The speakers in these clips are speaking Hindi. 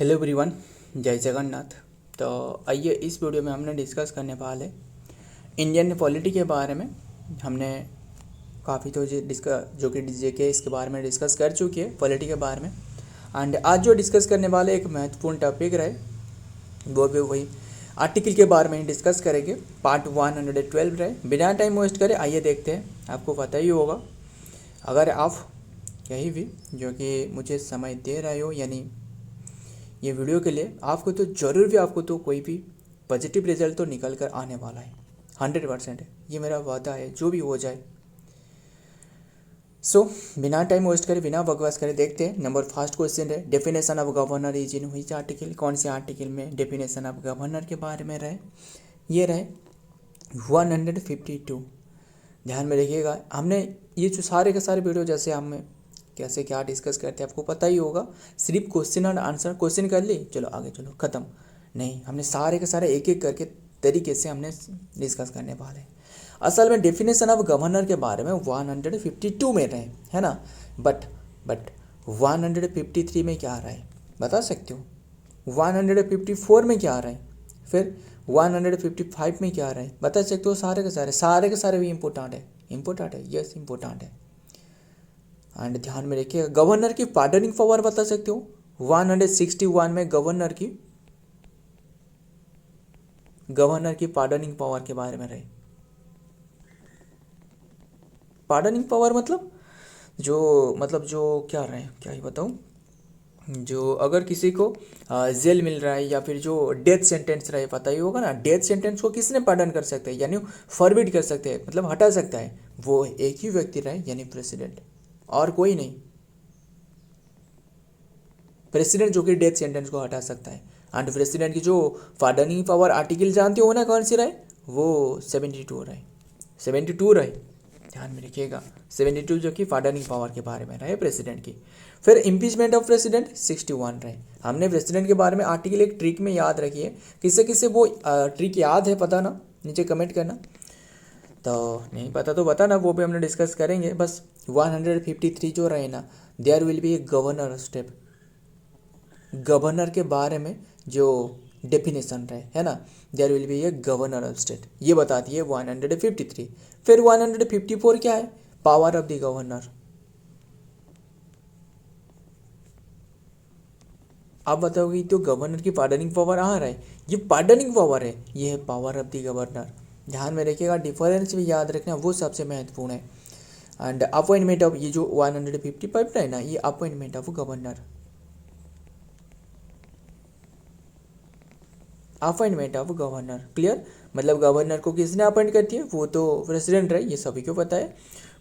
हेलो एवरीवन, जय जगन्नाथ। तो आइए इस वीडियो में हमने डिस्कस करने वाले इंडियन पॉलिटी के बारे में। हमने काफ़ी तो जो कि जेके इसके बारे में डिस्कस कर चुकी है पॉलिटी के बारे में। एंड आज जो डिस्कस करने वाले एक महत्वपूर्ण टॉपिक रहे वो भी वही आर्टिकल के बारे में ही डिस्कस करेंगे। पार्ट 112 रहे। बिना टाइम वेस्ट करे आइए देखते हैं। आपको पता ही होगा, अगर आप कहीं भी जो कि मुझे समय दे रहे हो यानी ये वीडियो के लिए, आपको तो ज़रूर भी आपको तो कोई भी पॉजिटिव रिजल्ट तो निकल कर आने वाला है। 100% है, ये मेरा वादा है, जो भी हो जाए। सो बिना टाइम वेस्ट करे, बिना बकवास करे देखते हैं। नंबर फर्स्ट क्वेश्चन है, definition of governor is in which article. कौन से आर्टिकल में डेफिनेशन ऑफ गवर्नर के बारे में रहे? ये रहे 152। ध्यान में रखिएगा, हमने ये जो सारे के सारे वीडियो जैसे हम कैसे क्या डिस्कस करते हैं आपको पता ही होगा। सिर्फ क्वेश्चन और आंसर, क्वेश्चन कर ली चलो आगे चलो ख़त्म नहीं, हमने सारे के सारे एक एक करके तरीके से हमने डिस्कस करने वाले हैं। असल में डेफिनेशन ऑफ गवर्नर के बारे में 152 में रहे, है ना। बट 153 में क्या आ रहा है बता सकते हो? 154 में क्या आ रहा है? फिर 155 में क्या आ रहा है बता सकते हो? सारे के सारे भी इम्पोर्टेंट है, यस इम्पोर्टेंट है। एंड ध्यान में रखिए, गवर्नर की पार्डनिंग पावर बता सकते हो? 161 में गवर्नर की पार्डनिंग पावर के बारे में रहे। पार्डनिंग पावर मतलब जो क्या रहे, क्या ही बताऊं, जो अगर किसी को जेल मिल रहा है या फिर जो डेथ सेंटेंस रहे, पता ही होगा ना। डेथ सेंटेंस को किसने पार्डन कर सकते हैं यानी फॉरबिड कर सकते हैं, मतलब हटा सकता है, वो एक ही व्यक्ति रहे यानी प्रेसिडेंट, और कोई नहीं। प्रेसिडेंट जो कि डेथ सेंटेंस को हटा सकता है। एंड प्रेसिडेंट की जो पार्डनिंग पावर आर्टिकल जानते हो ना कौन सी रहे? वो 72 रहे। ध्यान में रखिएगा, 72 जो कि पार्डनिंग पावर के बारे में रहे प्रेसिडेंट की। फिर इम्पीचमेंट ऑफ प्रेसिडेंट 61 रहे। हमने प्रेसिडेंट के बारे में आर्टिकल एक ट्रिक में याद रखिए, किससे किससे वो ट्रिक याद है पता ना, नीचे कमेंट करना। तो नहीं पता तो बता ना, वो भी हमने डिस्कस करेंगे। बस 153 जो रहे ना, there will be a governor step. Governor के बारे में जो डेफिनेशन रहे, है ना, there will be a governor of state, ये बताती है 153। फिर 154 क्या है? Power of the governor. आप बताओगे तो गवर्नर की पार्डनिंग पावर आ रहा है, ये पार्डनिंग पावर है, ये है पावर ऑफ द गवर्नर। ध्यान में रखिएगा, डिफरेंस भी याद रखना, वो सबसे महत्वपूर्ण है। एंड अपॉइंटमेंट ऑफ, ये जो 155 है ना, ये appointment of governor, appointment of governor. Clear? मतलब गवर्नर को किसने अपॉइंट करती है? वो तो प्रेसिडेंट रहे, ये सभी को पता है।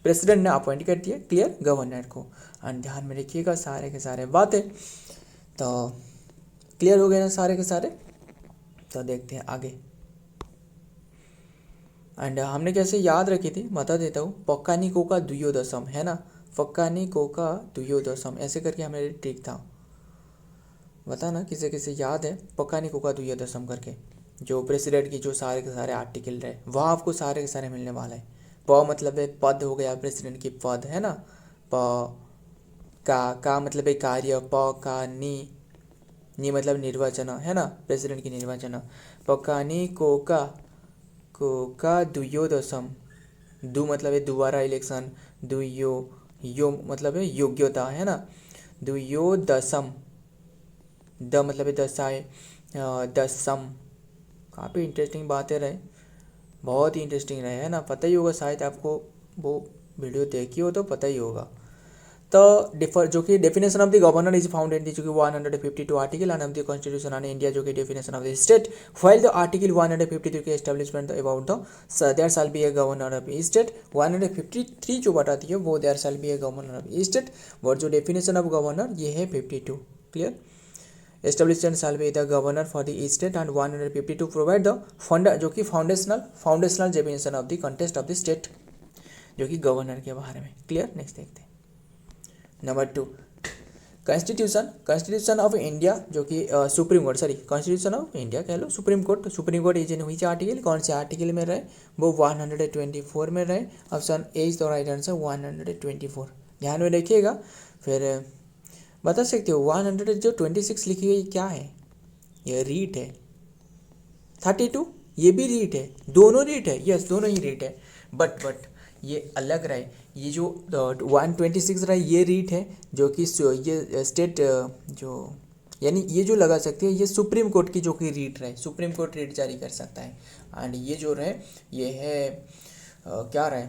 प्रेसिडेंट ने अपॉइंट करती है, क्लियर, गवर्नर को। एंड ध्यान में रखिएगा सारे के सारे बातें। तो क्लियर हो गए ना सारे के सारे? तो देखते हैं आगे। एंड हमने कैसे याद रखी थी बता देता हूँ। पक्कानी कोका दुयोदशम, है ना, पक्कानी कोका दुयोदशम, ऐसे करके हमें ट्रिक था, बता ना किसे किसे याद है? पक्कानी कोका दुयोदशम करके, जो प्रेसिडेंट की जो सारे के सारे आर्टिकल रहे, वहाँ आपको सारे के सारे मिलने वाला है। प मतलब है पद हो गया, प्रेसिडेंट की पद, है ना। प का मतलब है कार्य, प का नी मतलब निर्वाचन, है ना, प्रेसिडेंट की निर्वाचन। पक्कानी कोका दुयोदशम, दु मतलब है दोबारा इलेक्शन, यो मतलब है योग्यता, है ना, दुयोदशम। द मतलब है दशाए, दशम। काफ़ी इंटरेस्टिंग बातें रहे, बहुत ही इंटरेस्टिंग रहे, है ना। पता ही होगा शायद आपको, वो वीडियो देखी हो तो पता ही होगा। तो जो कि definition of the governor is found in जो कि 152 article and of the constitution on India, जो कि definition of the state. While the article 153 के establishment about the there shall be a governor of state. 153 जो बताती है वो there shall be a governor of state, और जो डेफिनेशन ऑफ गवर्नर ये है 52। Clear? Establishment shall be the governor for the state and 152 provide the जो कि foundational definition of the contest of the state, जो कि गवर्नर के बारे में। क्लियर? नेक्स्ट देखते हैं। नंबर 2, कॉन्स्टिट्यूशन ऑफ इंडिया, जो कि supreme court, constitution of India कह लो, supreme court is in which article? कौन से आर्टिकल में रहे? वो 124 में रहे। Option A is the right answer, 124। ध्यान में रखिएगा। फिर बता सकते हो 100 जो 26 लिखी गई क्या है? ये रीट है। 32 ये भी रीट है, दोनों रीट है, यस दोनों ही रीट है। बट ये अलग रहा है, ये जो 126 रहा है ये रीट है, जो कि ये स्टेट जो यानी ये जो लगा सकते हैं ये सुप्रीम कोर्ट की जो कि रीट रहे, सुप्रीम कोर्ट रीट जारी कर सकता है। एंड ये जो रहे ये है क्या रहे,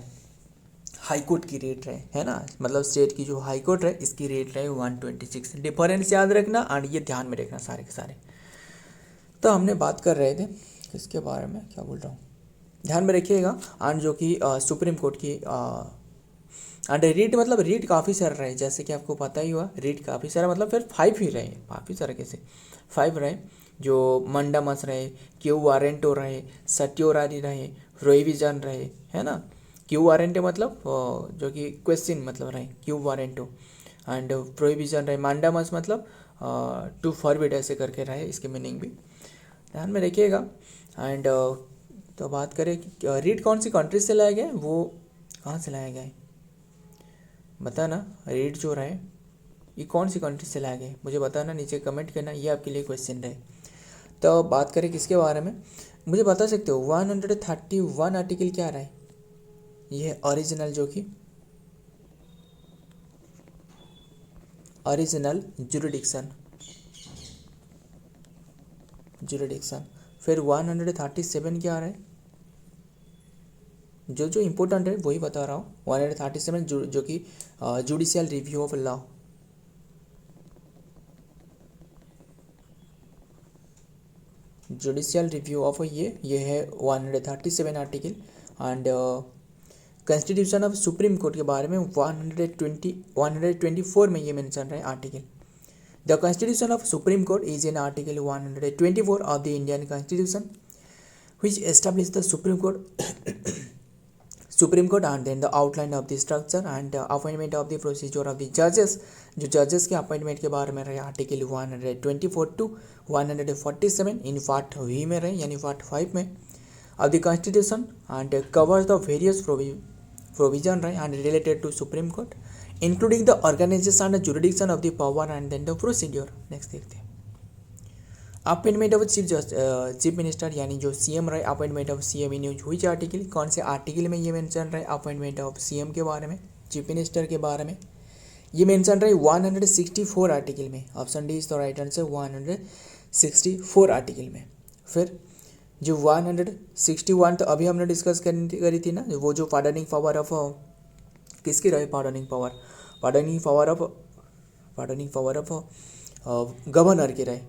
हाई कोर्ट की रेट रहे, है ना, मतलब स्टेट की जो हाई कोर्ट रहे इसकी रेट रहे 126। डिफरेंस याद रखना एंड ये ध्यान में रखना सारे के सारे। तो हमने बात कर रहे थे किसके बारे में, क्या बोल रहा हूँ, ध्यान में रखिएगा। एंड जो कि सुप्रीम कोर्ट की एंड रीट मतलब रीट काफ़ी सारे रहे, जैसे कि आपको पता ही हुआ रीट काफ़ी सारा मतलब फिर 5 ही रहे, काफ़ी सारे कैसे 5 रहे, जो मंडामस रहे, क्यू वारेंटो रहे, सट्योरारी रहे, प्रोहिबिजन रहे, है ना। क्यू वारेंटो मतलब जो कि क्वेश्चन मतलब रहे क्यू वारेंटो, एंड प्रोहिबिजन रहे, मंडामस मतलब टू फॉरबिड ऐसे करके रहे, इसकी मीनिंग भी ध्यान में रखिएगा। एंड तो बात करें कि रीट कौन सी कंट्री से लाया गया है, वो कहाँ से लाया गया है बताना। रीट जो रहे ये कौन सी कंट्री से लाया गया है मुझे बताना, नीचे कमेंट करना, ये आपके लिए क्वेश्चन रहे। तो बात करें किसके बारे में, मुझे बता सकते हो 131 आर्टिकल क्या रहा है, ये है ओरिजिनल, जो कि ओरिजिनल जुरिडिक्शन। फिर 137 क्या आ रहा है, जो इम्पोर्टेंट है वही बता रहा हूँ। 137 जो कि judicial review of law, judicial review of ये है 137 article. And constitution of supreme court के बारे में 124 में ये मेंशन रहा है article. The constitution of supreme court is in article 124 of the Indian constitution which establish the Supreme Court and then the outline of the structure and appointment of the procedure of the judges। जो जजेस के अपॉइंटमेंट के बारे में रहे article 124 to 147 in part V में रहे, यानी पार्ट 5 में of the constitution and covers the various provision रहे and related to Supreme Court including the organization and jurisdiction of the power and then the procedure। Next देखते हैं अपॉइंटमेंट ऑफ चीफ मिनिस्टर, यानी जो सीएम रहे, अपॉइंटमेंट ऑफ सीएम इन हुई आर्टिकल, कौन से आर्टिकल में ये मेंशन रहे अपॉइंटमेंट ऑफ सीएम के बारे में, चीफ मिनिस्टर के बारे में, ये मेंशन रहे 164 आर्टिकल में। Option D is the right answer 164 article में। फिर जो 161 तो अभी हमने डिस्कस करी थी ना, वो जो पार्डनिंग पावर ऑफ किसकी रहे, पार्डनिंग पावर ऑफ गवर्नर की रहे,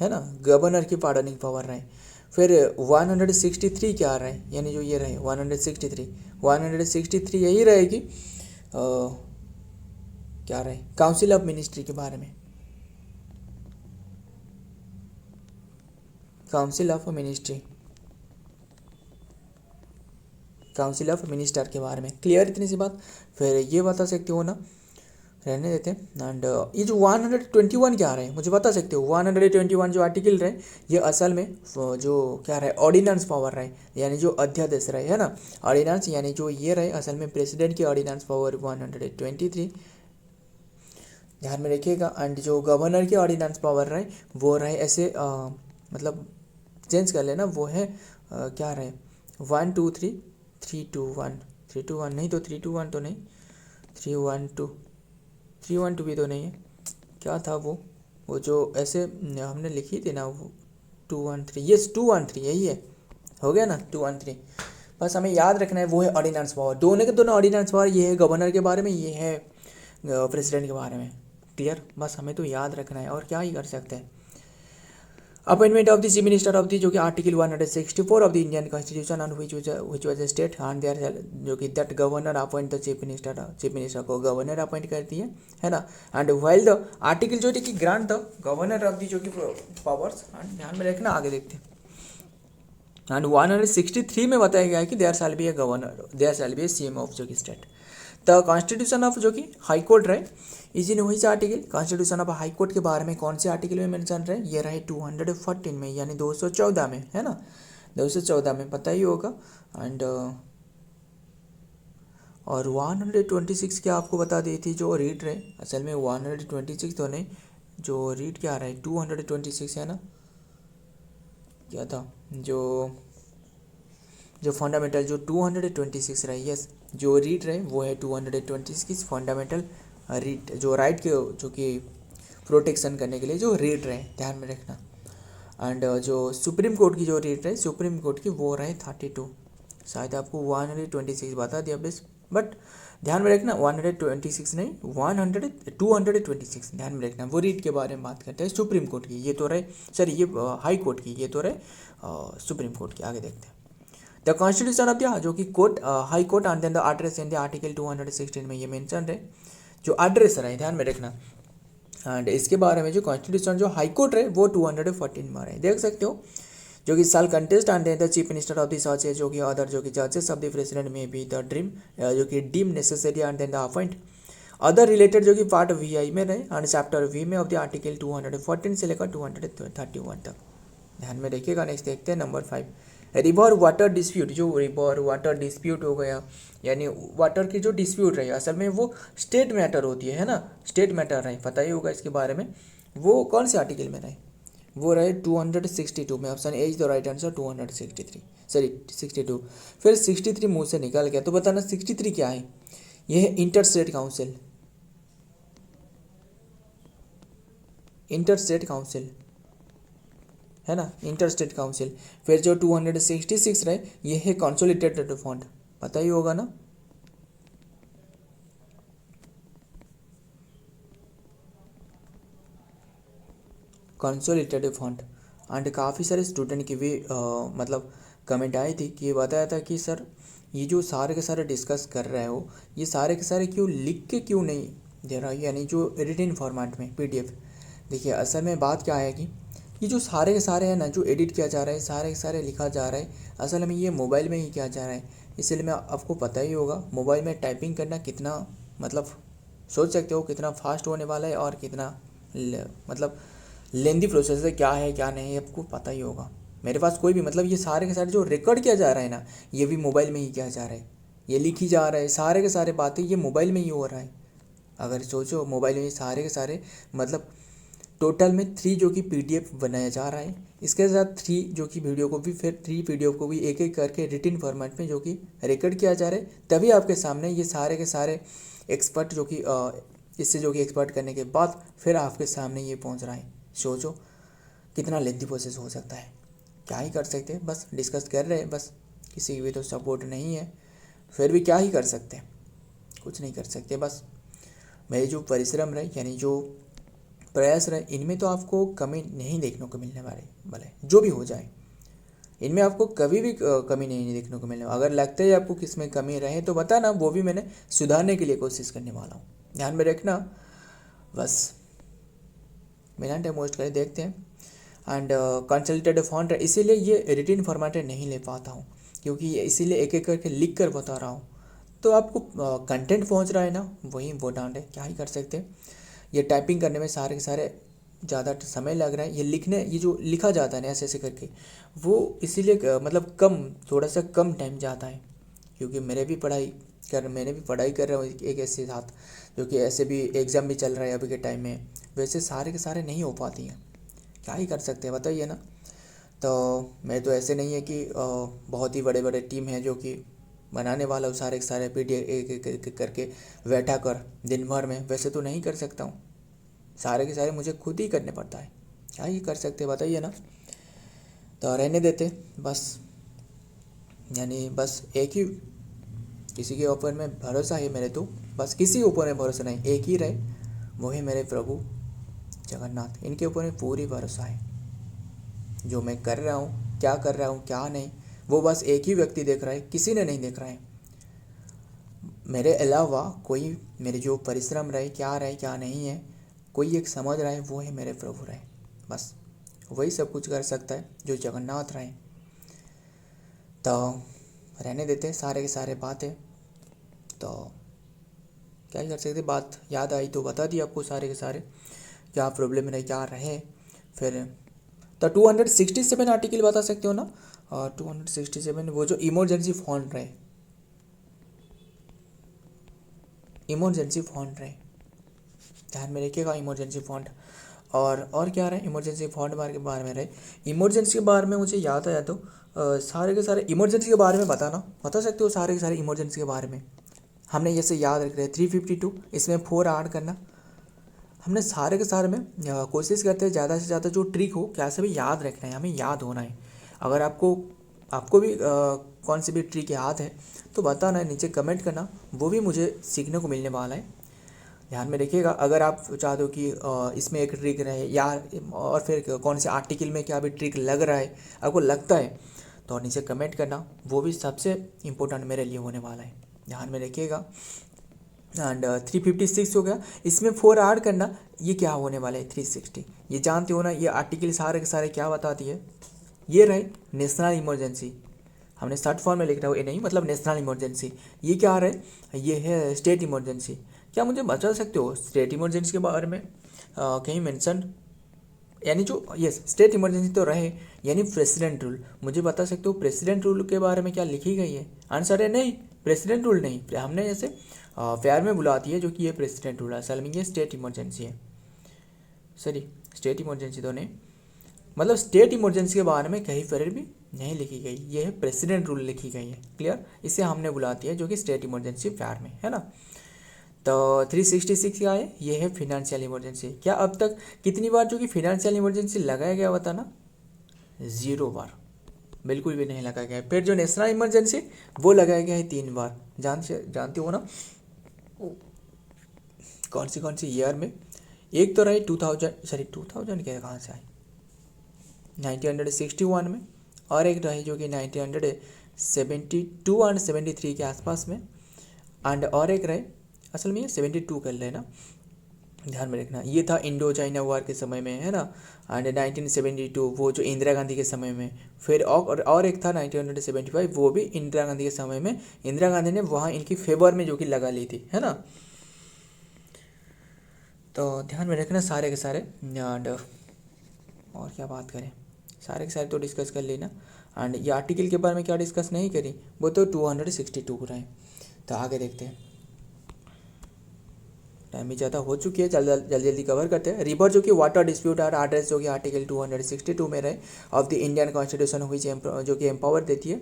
है ना, गवर्नर की पार्डनिंग पावर रहे। फिर 163 क्या रहे, यानी जो ये रहे 163 यही रहेगी क्या रहे, काउंसिल ऑफ मिनिस्ट्री के बारे में, काउंसिल ऑफ मिनिस्टर के बारे में। क्लियर इतनी सी बात। फिर ये बता सकते हो ना, रहने देते हैं। एंड ये जो 121 क्या रहे मुझे बता सकते हो, 121 जो आर्टिकल रहे ये असल में जो क्या रहे ऑर्डिनेंस पावर रहे, यानी जो अध्यादेश रहे, है ना, ऑर्डिनेंस, यानी जो ये रहे असल में प्रेसिडेंट की ऑर्डिनेंस पावर 123 ध्यान में रखिएगा। एंड जो गवर्नर की ऑर्डिनेंस पावर रहे वो रहे ऐसे मतलब चेंज कर लेना, वो है क्या रहे 123 321 नहीं तो 321 तो नहीं, 312 भी तो नहीं है, क्या था वो जो ऐसे हमने लिखी थी ना, वो 213, यस 213 यही है, हो गया ना 213। बस हमें याद रखना है वो है ऑर्डिनेंस पावर, दोनों के दोनों ऑर्डिनेंस पावर, ये है गवर्नर के बारे में, ये है प्रेसिडेंट के बारे में। क्लियर, बस हमें तो याद रखना है और क्या ही कर सकते हैं। Appointment of the chief minister of the, जो कि article 164 of the Indian constitution and which was state and there, जो कि that governor appoint the chief minister को गवर्नर अपॉइंट करती है ना। एंड वाइल द आर्टिकल जो कि grant the governor of the जो कि पावर्स, एंड ध्यान में रखना, आगे देखते हैं। एंड 163 में बताया गया है कि there shall be a governor, there shall be a CM of जो कि स्टेट। द कॉन्स्टिट्यूशन ऑफ जो कि हाई कोर्ट रहे इज इन वही article, constitution of high court के बारे में कौन से आर्टिकल में मेंशन रहे, ये रहे 214 में, यानी 214 में, है ना, 214 में पता ही होगा। एंड और 126 क्या आपको बता दी थी जो रीड रहे, असल में 126 तो नहीं, जो रीड क्या आ रहा है 226 है ना, क्या था जो जो फंडामेंटल जो 226 रहे, यस जो रीड रहे वो है 226 फंडामेंटल रीड, जो राइट के जो कि प्रोटेक्शन करने के लिए जो रीड रहे, ध्यान में रखना। एंड जो सुप्रीम कोर्ट की जो रीड रहे सुप्रीम कोर्ट की वो रहे 32, शायद आपको 126 बता दिया बेस, बट ध्यान में रखना 126 नहीं 226 ध्यान में रखना, वो रीड के बारे में बात करते हैं सुप्रीम कोर्ट की, ये तो रहे सर ये हाई कोर्ट की, ये तो रहे सुप्रीम कोर्ट की। आगे देखते हैं द कॉन्स्टिट्यूशन ऑफ द जो कि court high court and then the address in the article 216 में ये मेंशन है जो एड्रेस रहे, ध्यान में रखना। एंड इसके बारे में जो कॉन्स्टिट्यूशन जो हाई कोर्ट है वो 214 में रहे, देख सकते हो जो कि साल contest and the chief minister of the such है जो कि अदर जो कि जजेस ऑफ द प्रेसिडेंट में भी द ड्रीम जो कि deem necessary and then the appoint other related जो कि पार्ट वी आई में रहे एंड चैप्टर वी में ऑफ द आर्टिकल 214 से लेकर 231 तक, ध्यान में रखिएगा। नेक्स्ट देखते हैं नंबर 5 रिवर वाटर डिस्प्यूट, जो रिवर वाटर डिस्प्यूट हो गया यानी वाटर की जो डिस्प्यूट रही असल में वो स्टेट मैटर होती है ना, स्टेट मैटर रही, पता ही होगा इसके बारे में। वो कौन से आर्टिकल में रहे, वो रहे 262 में, option A is the right answer 263 sorry 62। फिर 63 मुंह से निकल गया तो बताना 63 क्या है, ये है inter state council, inter state council है ना, इंटर स्टेट काउंसिल। फिर जो 266 रहे ये है कंसोलिडेटेड फंड, पता ही होगा ना, कंसोलिडेटेड फंड। एंड काफ़ी सारे स्टूडेंट की भी मतलब कमेंट आई थी कि ये बताया था कि सर ये जो सारे के सारे डिस्कस कर रहे हो ये सारे के सारे क्यों लिख के क्यों नहीं दे रहा है, यानी जो रिटन फॉर्मेट में पीडीएफ। देखिए असल में बात क्या है कि ये जो सारे के सारे हैं ना जो एडिट किया जा रहा है सारे के सारे लिखा जा रहा है असल में ये मोबाइल में ही किया जा रहा है, इसलिए मैं आपको पता ही होगा मोबाइल में टाइपिंग करना कितना मतलब सोच सकते हो कितना फास्ट होने वाला है और कितना मतलब लेंदी प्रोसेस है, क्या है क्या नहीं है आपको पता ही होगा। मेरे पास कोई भी मतलब ये सारे के सारे जो रिकॉर्ड किया जा रहा है ना ये भी मोबाइल में ही किया जा रहा है, ये लिखी जा रहा है सारे के सारे बातें ये मोबाइल में ही हो रहा है। अगर सोचो मोबाइल में सारे के सारे मतलब टोटल में 3 जो कि पीडीएफ बनाया जा रहा है, इसके साथ 3 जो कि वीडियो को भी फिर 3 पीडीएफ को भी एक एक करके रिटन फॉर्मेट में जो कि रिकॉर्ड किया जा रहा है, तभी आपके सामने ये सारे के सारे एक्सपर्ट जो कि इससे जो कि एक्सपर्ट करने के बाद फिर आपके सामने ये पहुंच रहा है। सोचो कितना लेंथी प्रोसेस हो सकता है, क्या ही कर सकते हैं, बस डिस्कस कर रहे हैं, बस किसी की भी तो सपोर्ट नहीं है, फिर भी क्या ही कर सकते हैं, कुछ नहीं कर सकते। बस मेरे जो परिश्रम रहे यानी जो प्रयास रहे इनमें तो आपको कमी नहीं देखने को मिलने वाले, भले जो भी हो जाए इनमें आपको कभी भी कमी नहीं देखने को मिलने। अगर लगता है आपको किस में कमी रहे तो बताना, वो भी मैंने सुधारने के लिए कोशिश करने वाला हूँ, ध्यान में रखना। बस बिना टाइम वेस्ट करे देखते हैं। एंड कंसल्टेड फॉन्ट इसीलिए ये रिटन फॉर्मेट नहीं ले पाता हूँ क्योंकि इसीलिए एक एक करके लिख कर बता रहा हूँ, तो आपको कंटेंट पहुँच रहा है ना वही इम्पोर्टेंट है, क्या ही कर सकते हैं। ये टाइपिंग करने में सारे के सारे ज़्यादा समय लग रहा है, ये लिखने ये जो लिखा जाता है ना ऐसे ऐसे करके वो इसीलिए मतलब कम थोड़ा सा कम टाइम जाता है, क्योंकि मैंने भी पढ़ाई कर रहा हूँ एक ऐसे साथ जो कि ऐसे भी एग्ज़ाम भी चल रहा है अभी के टाइम में, वैसे सारे के सारे नहीं हो पाती हैं, क्या ही कर सकते हैं बताइए ना। तो मैं तो ऐसे नहीं है कि बहुत ही बड़े बड़े टीम है जो कि बनाने वाला हूँ सारे के सारे पीडीएफ एक करके बैठा कर दिन भर में, वैसे तो नहीं कर सकता हूँ, सारे के सारे मुझे खुद ही करने पड़ता है, क्या ही कर सकते बताइए ना। तो रहने देते बस, यानी बस एक ही किसी के ऊपर में भरोसा है मेरे, तो बस किसी के ऊपर में भरोसा नहीं, एक ही रहे वो है मेरे प्रभु जगन्नाथ, इनके ऊपर में पूरी भरोसा है। जो मैं कर रहा हूँ क्या कर रहा हूँ क्या नहीं वो बस एक ही व्यक्ति देख रहा है, किसी ने नहीं देख रहा है मेरे अलावा कोई, मेरे जो परिश्रम रहे क्या नहीं है कोई एक समझ रहा है, वो है मेरे प्रभु रहे, बस वही सब कुछ कर सकता है जो जगन्नाथ रहे। तो रहने देते सारे के सारे बातें, तो क्या ही कर सकते, बात याद आई तो बता दी आपको सारे के सारे क्या प्रॉब्लम रहे क्या रहे। फिर तो 267 आर्टिकल बता सकते हो ना, और 267 वो जो इमरजेंसी फंड रहे इमरजेंसी फंड रहे, ध्यान में रखिएगा इमरजेंसी फंड। और क्या रहे इमरजेंसी फंड के बारे में रहे। इमरजेंसी के बारे में मुझे याद आया तो सारे के सारे इमरजेंसी के बारे में बता सकते हो सारे के सारे इमरजेंसी के बारे में। हमने जैसे याद रख रहे 352, इसमें 4 ऐड करना। हमने सारे के सारे में कोशिश करते हैं ज़्यादा से ज़्यादा जो ट्रिक हो कैसे भी याद रखना है, हमें याद होना है। अगर आपको भी कौन सी भी ट्रिक याद है तो बताना है, नीचे कमेंट करना, वो भी मुझे सीखने को मिलने वाला है। ध्यान में रखिएगा, अगर आप चाहते हो कि इसमें एक ट्रिक रहे या और फिर कौन से आर्टिकल में क्या भी ट्रिक लग रहा है, आपको लगता है तो नीचे कमेंट करना, वो भी सबसे इम्पोर्टेंट मेरे लिए होने वाला है। ध्यान में रखिएगा। एंड 356 हो गया, इसमें 4 ऐड करना। ये क्या होने वाला है 360, ये जानते हो ना, ये आर्टिकल सारे के सारे क्या बताती है। ये रहे नेशनल इमरजेंसी, हमने शॉर्ट फॉर्म में लिख रहा हूँ, ये नहीं मतलब नेशनल इमरजेंसी। ये क्या रहे, ये है स्टेट इमरजेंसी। क्या मुझे बता सकते हो स्टेट इमरजेंसी के बारे में कहीं मेंशन, यानी जो यस स्टेट इमरजेंसी तो रहे, यानी प्रेसिडेंट रूल। मुझे बता सकते हो प्रेसिडेंट रूल के बारे में क्या लिखी गई है। आंसर है नहीं, प्रेसिडेंट रूल नहीं, हमने जैसे प्यार में बुलाती है जो कि ये प्रेसिडेंट रूल है, असल में ये स्टेट इमरजेंसी है। सॉरी स्टेट इमरजेंसी तो नहीं, मतलब स्टेट इमरजेंसी के बारे में कहीं पर भी नहीं लिखी गई, ये है प्रेसिडेंट रूल लिखी गई है। क्लियर, इसे हमने बुलाती है जो कि स्टेट इमरजेंसी प्यार में है ना। तो 366 क्या है, ये है फिनेंशियल इमरजेंसी। क्या अब तक कितनी बार जो कि फिनेंशियल इमरजेंसी लगाया गया बताना, 0 बार, बिल्कुल भी नहीं लगाया गया है। फिर जो नेशनल इमरजेंसी वो लगाया गया है 3 बार। जानते हो ना कौन सी ईयर में। एक तो रही 2000 क्या कहाँ से आई 1961 में, और एक रही जो कि 1972 एंड 73 के आसपास में, एंड और एक रहे असल में ये 72 कर लेना, ध्यान में रखना। ये था इंडो चाइना वार के समय में है ना, एंड 1972 वो जो इंदिरा गांधी के समय में। फिर और एक था 1975, वो भी इंदिरा गांधी के समय में। इंदिरा गांधी ने वहाँ इनकी फेवर में जो कि लगा ली थी है ना। तो ध्यान में रखना सारे के सारे। एंड और क्या बात करें, सारे के सारे तो डिस्कस कर लेना। एंड ये आर्टिकल के बारे में क्या डिस्कस नहीं करी, वो तो 262 रहे। तो आगे देखते हैं, टाइम भी ज़्यादा हो चुकी है, जल्दी कवर करते हैं। रिवर जो कि वाटर डिस्प्यूट और एड्रेस जो कि आर्टिकल 262 में रहे ऑफ द इंडियन कॉन्स्टिट्यूशन हुई जो कि एम्पावर देती है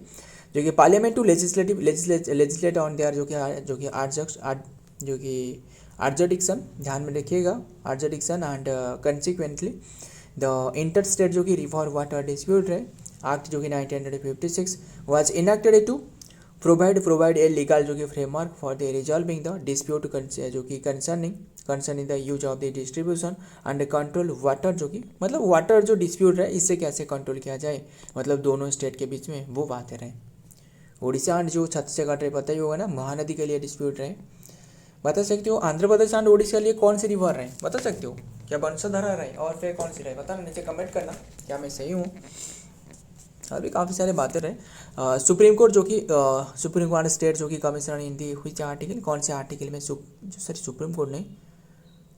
जो कि parliament to legislate on their जो कि आर्जडिक्शन, ध्यान में रखिएगा jurisdiction. And consequently the inter state जो कि रिवर वाटर डिस्प्यूट है एक्ट जो कि 1956 was enacted to provide a legal जो कि framework for the resolving the dispute जो कि concerning the use of the distribution and control water, जो कि मतलब वाटर जो डिस्प्यूट है इससे कैसे कंट्रोल किया जाए, मतलब दोनों स्टेट के बीच में वो बातें रहे। उड़ीसा एंड जो छत्तीसगढ़ रहे पता ही होगा ना, महानदी के लिए डिस्प्यूट रहे। बता सकते हो आंध्र प्रदेश एंड उड़ीसा के लिए कौन सी रिवर रहे, बता सकते हो क्या वंशधारा रहे, और फिर कौन सी रहे बताना, नीचे कमेंट करना क्या मैं सही हूँ। और भी काफ़ी सारे बातें रहे। सुप्रीम कोर्ट जो कि सुप्रीम कोर्ट स्टेट जो कि कमिश्नर इन दी हुई आर्टिकल, कौन से आर्टिकल में सुप्रीम कोर्ट नहीं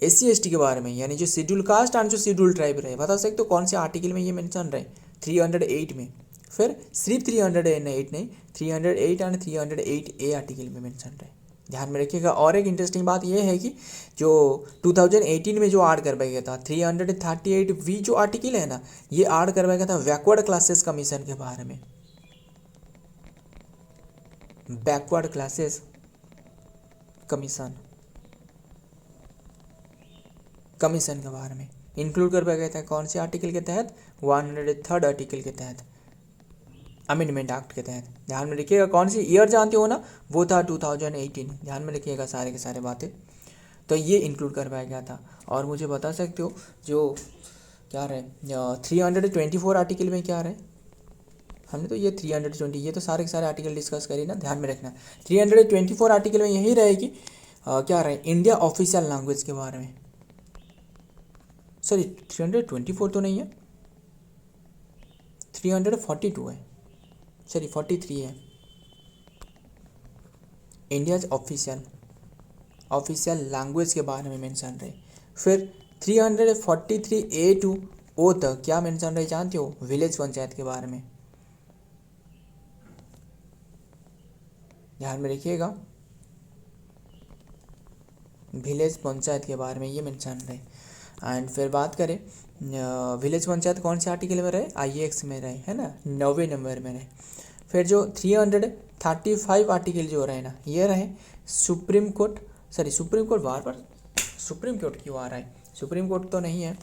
SC ST के बारे में, यानी जो शेड्यूल कास्ट एंड जो शेड्यूल ट्राइब रहे, बता सकते हो कौन से आर्टिकल में ये मेंशन रहे, 308 में। फिर सिर्फ 308 नहीं, 308 एंड 308A आर्टिकल में मेंशन रहे, ध्यान में रखिएगा। और एक इंटरेस्टिंग बात यह है कि जो 2018 में जो ऐड करवाया गया था 338V जो आर्टिकल है ना, ये ऐड करवाया गया था बैकवर्ड क्लासेस कमीशन के बारे में। बैकवर्ड क्लासेस कमीशन के बारे में इंक्लूड करवाया गया था कौन से आर्टिकल के तहत, 103 आर्टिकल के तहत, अमेंडमेंट एक्ट के तहत। ध्यान में रखिएगा कौन सी ईयर जानते हो ना, वो था 2018, ध्यान में रखिएगा सारे के सारे बातें। तो ये इंक्लूड करवाया गया था। और मुझे बता सकते हो जो क्या रहे 324 आर्टिकल में क्या रहे, हमने तो ये 320 ये तो सारे के सारे आर्टिकल डिस्कस करी ना, ध्यान में रखना। 324 आर्टिकल में यही रहेगी क्या रहे, इंडिया ऑफिशियल लैंग्वेज के बारे में। सॉरी 324 तो नहीं है, 342 है, सॉरी 43 है। इंडिया ऑफिशियल लैंग्वेज के बारे में मेंशन रहे। फिर 343A to O तक क्या मेंशन रहे जानते हो, विलेज पंचायत के बारे में, ध्यान में रखिएगा। विलेज पंचायत के बारे में ये मेंशन रहे। एंड फिर बात करें विलेज पंचायत कौन से आर्टिकल में रहे, IX में रहे, है ना, 9वें नंबर में रहे। फिर जो 335 आर्टिकल जो रहे ना, ये रहे supreme court, supreme court bar बार सुप्रीम कोर्ट क्यों आ रहा है, सुप्रीम कोर्ट तो नहीं है।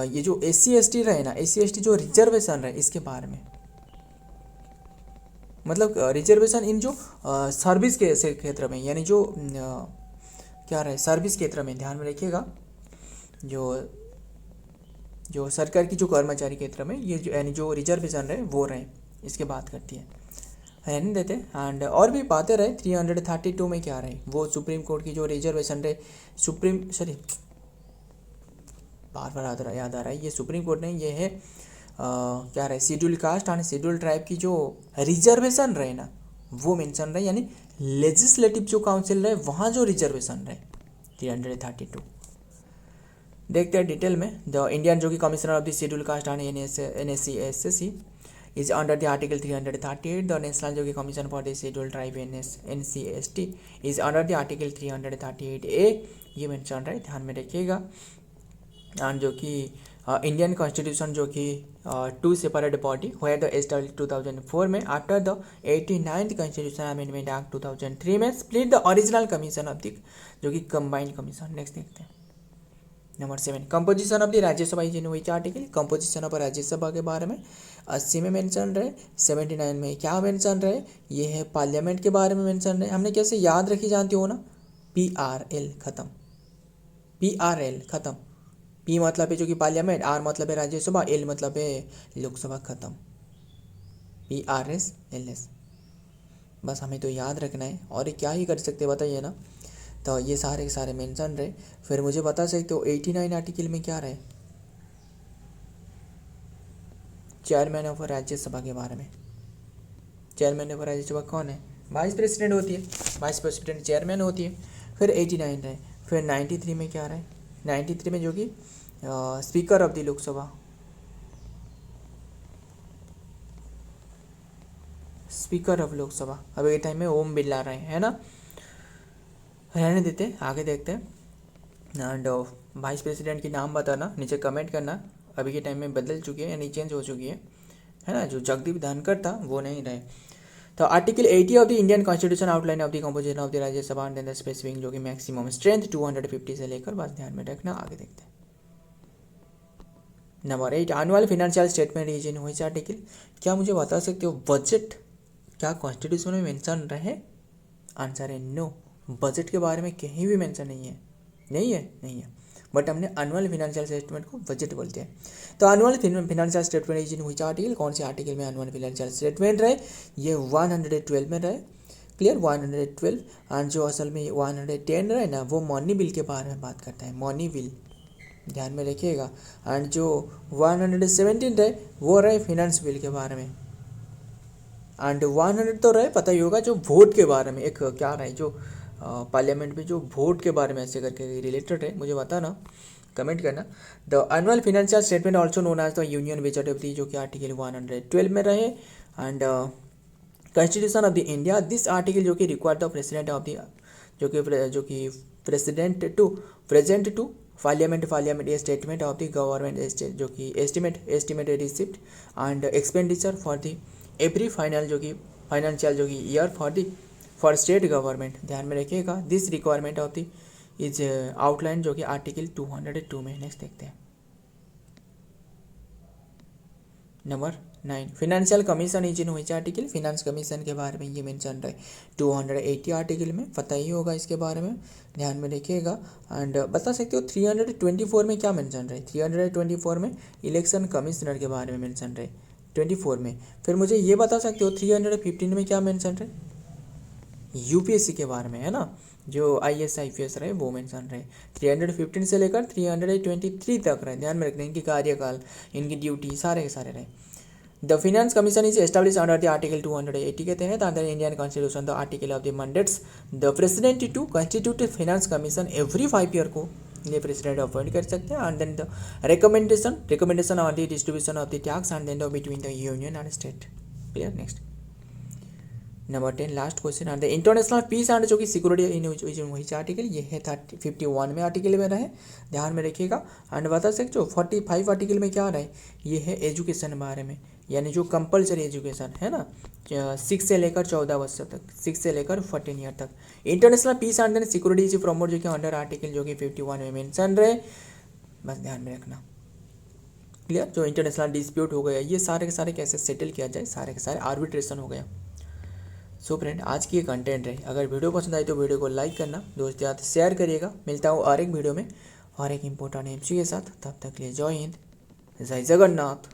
ये जो SC ST रहे ना, SC ST जो रिजर्वेशन रहे इसके बारे में, मतलब रिजर्वेशन इन जो सर्विस के ऐसे क्षेत्र में, यानी जो क्या रहे सर्विस क्षेत्र में, ध्यान में रखिएगा, जो सरकार की जो कर्मचारी क्षेत्र में ये जो यानी जो रिजर्वेशन रहे वो रहे, इसके बात करती है, रहने देते। एंड और भी बातें रहे 332 में क्या रहे, वो सुप्रीम कोर्ट की जो रिजर्वेशन रहे, बार बार याद आ रहा है, ये सुप्रीम कोर्ट नहीं, ये है क्या रहे, schedule caste and schedule tribe की जो रिजर्वेशन रहे ना वो मेंशन रहे, यानी लेजिस्लेटिव जो काउंसिल रहे वहाँ जो रिजर्वेशन रहे 332। देखते हैं डिटेल में। द इंडियन जो कि commissioner of the schedule caste and NSC SC is under the article 338। The national जो कि commission for the schedule tribe NC ST is under the article 338A, ये मेंशन रहे, ध्यान में रखिएगा। एंड जो कि इंडियन कॉन्स्टिट्यूशन जो कि 2 separate body where the establish 2004 में after the 89th constitution amendment act 2003 में split the original commission of the जो कि कंबाइंड कमीशन। नेक्स्ट देखते हैं number 7, composition of the Rajya Sabha is in which article, composition of Rajya Sabha के बारे में 80 में मेंशन रहे। 79 में क्या मेंशन रहे, ये है पार्लियामेंट के बारे में मेंशन रहे। हमने कैसे याद रखी जानती हो ना, PRL खत्म, PRL खत्म, P मतलब है जो कि पार्लियामेंट, R मतलब है राज्यसभा, L मतलब है लोकसभा, खत्म, PRS LS, बस हमें तो याद रखना है और क्या ही कर सकते बताइए ना। तो ये सारे के सारे मेंशन रहे। फिर मुझे बता सकते हो 89 आर्टिकल में क्या रहे, चेयरमैन ऑफ राज्यसभा के बारे में। चेयरमैन ऑफ राज्यसभा कौन है, वाइस प्रेसिडेंट होती है, वाइस प्रेसिडेंट चेयरमैन होती है। फिर 89 रहे। फिर 93 में क्या रहे, 93 में जो कि speaker of the Lok Sabha, speaker of Lok Sabha अभी के टाइम में ओम बिरला रहे, है ना, रहने देते, आगे देखते हैं। एंड वाइस प्रेसिडेंट की नाम बताना, नीचे कमेंट करना, अभी के टाइम में बदल चुकी है यानी चेंज हो चुकी है ना, जो जगदीप धनखड़ था वो नहीं रहे। तो article 80 of the Indian constitution outline of the composition of the Rajya Sabha and the specific जो कि मैक्सिमम स्ट्रेंथ 250 से लेकर, बस ध्यान में रखना, आगे देखते हैं। Number 8, annual financial statement is in which article, क्या मुझे बता सकते हो बजट क्या कॉन्स्टिट्यूशन में मेंशन रहे, आंसर है नो, बजट के बारे में कहीं भी मेंशन नहीं है, बट हमने एनुअल फाइनेंशियल स्टेटमेंट को बजट बोलते हैं। तो annual financial statement is in which article, कौन से आर्टिकल में एनुअल फाइनेंशियल स्टेटमेंट रहे, ये 112 में रहे, क्लियर, 112। एंड जो असल में 110 रहे ना वो मनी बिल के बारे में बात करता है, मनी बिल, ध्यान में रखिएगा। एंड जो 117 रहे वो रहे फाइनेंस बिल के बारे में। एंड 100 तो रहे, पता ही होगा, जो वोट के बारे में, एक क्या रहे जो पार्लियामेंट में जो वोट के बारे में ऐसे करके रिलेटेड है, मुझे बताना, कमेंट करना। The annual financial statement also known as the union budget of the जो कि आर्टिकल 112 में रहे। And constitution of the India, this article जो कि require the president of the जो कि president to present to parliament a statement of the government जो कि estimate receipt and expenditure for the every financial जो कि ईयर फॉर स्टेट गवर्नमेंट, ध्यान में रखिएगा। This requirement of the is outline जो कि आर्टिकल 202 में। नेक्स्ट देखते हैं number 9, financial commission is in which article, finance commission के बारे में ये मेंशन रहे 280 आर्टिकल में, पता ही होगा इसके बारे में, ध्यान में रखिएगा। एंड बता सकते हो 324 में क्या मेंशन रहे, 324 में इलेक्शन कमिश्नर के बारे में मेंशन रहे 24 में। फिर मुझे ये बता सकते हो 315 में क्या मेंशन रहे, UPSC के बारे में, है ना, जो IAS IPS रहे वो मेंशन रहे। 315 से लेकर 323 तक रहे, ध्यान में रखना, इनकी कार्यकाल, इनकी ड्यूटी सारे के सारे रहे। The finance commission is establish under the article 280 के तहत under Indian constitution the article of the mandates the president to constitute finance commission every 5 year को ये प्रेसिडेंट अपॉइंट कर सकते हैं। And then the recommendation on the distribution of the tax and then the between the union and state, clear. Next number 10 last question are the international peace and जो कि सिक्योरिटी इन वही आर्टिकल ये है 51 में आर्टिकल में रहा है, ध्यान में रखिएगा। एंड बता सकते हो 45 आर्टिकल में क्या आ रहा है, ये है एजुकेशन के बारे में, यानी जो कंपलसरी एजुकेशन है ना 6 से लेकर 14 वर्ष तक, 6 से लेकर 14 ईयर तक। International peace and security is promote जो कि अंडर आर्टिकल जो कि 51 में मेंशन रहे, बस ध्यान में रखना। क्लियर, जो इंटरनेशनल डिस्प्यूट हो गया ये सारे के सारे कैसे सेटल किया जाए, सारे के सारे आर्बिट्रेशन हो गया। सो फ्रेंड आज की ये कंटेंट रही, अगर वीडियो पसंद आई तो वीडियो को लाइक करना, दोस्त याद शेयर करिएगा। मिलता हूँ और एक वीडियो में और एक इम्पोर्टेंट एमसीक्यू के साथ, तब तक के लिए जय हिंद, जय जगन्नाथ।